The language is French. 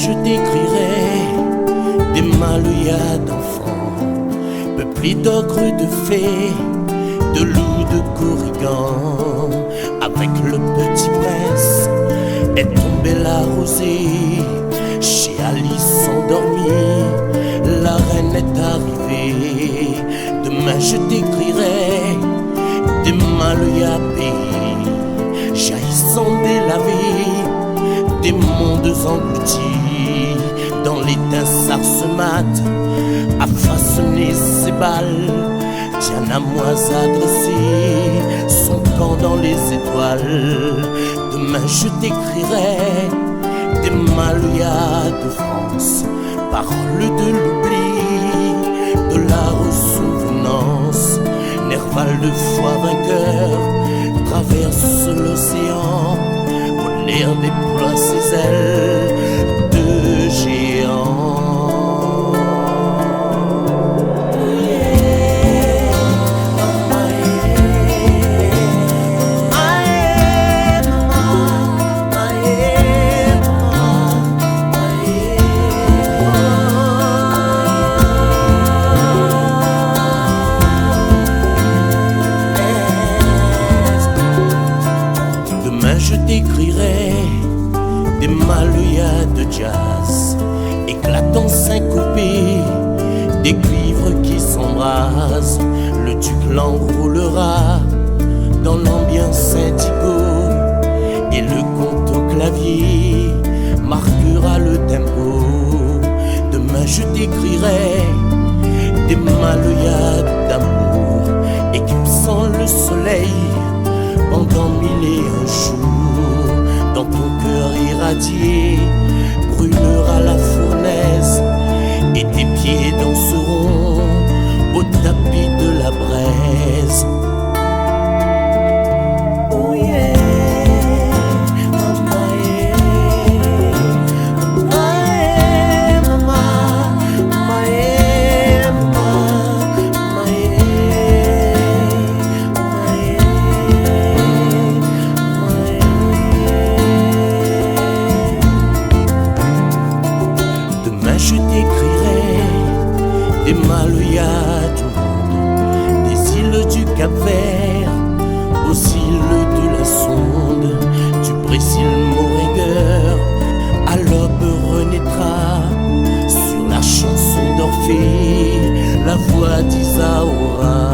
je t'écrirai des Maloya d'enfants, peuplés d'ogres, de fées, de loups, de corrigans. Avec le petit prince est tombée la rosée, chez Alice endormie, la reine est arrivée. Demain je t'écrirai des Maloya pays, jaillissant délavés, des mondes engloutis dans l'étain sarsemate, à façonner ses balles. Diana Moise a dressé son camp dans les étoiles. Demain je t'écrirai des Maloya de France, paroles de l'oubli, de la ressouvenance. Nerval de foi vainqueur traverse l'océan, pour l'air déploie ses ailes de géant. Je t'écrirai des Maloya de jazz, éclatants syncopés, des cuivres qui s'embrasent. Le duc l'enroulera dans l'ambiance indigo, et le compte au clavier marquera le tempo. Demain je t'écrirai des Maloya d'amour, éclipsant le soleil pendant 1001 jours. Dans ton cœur irradié brûlera la fournaise, et tes pieds danseront au tapis de la braise. Oh yeah. Je t'écrirai des Maloya du monde, des îles du Cap-Vert aux îles de la Sonde, du Brésil Morégueur à l'aube renaîtra sur la chanson d'Orphée la voix d'Isaora.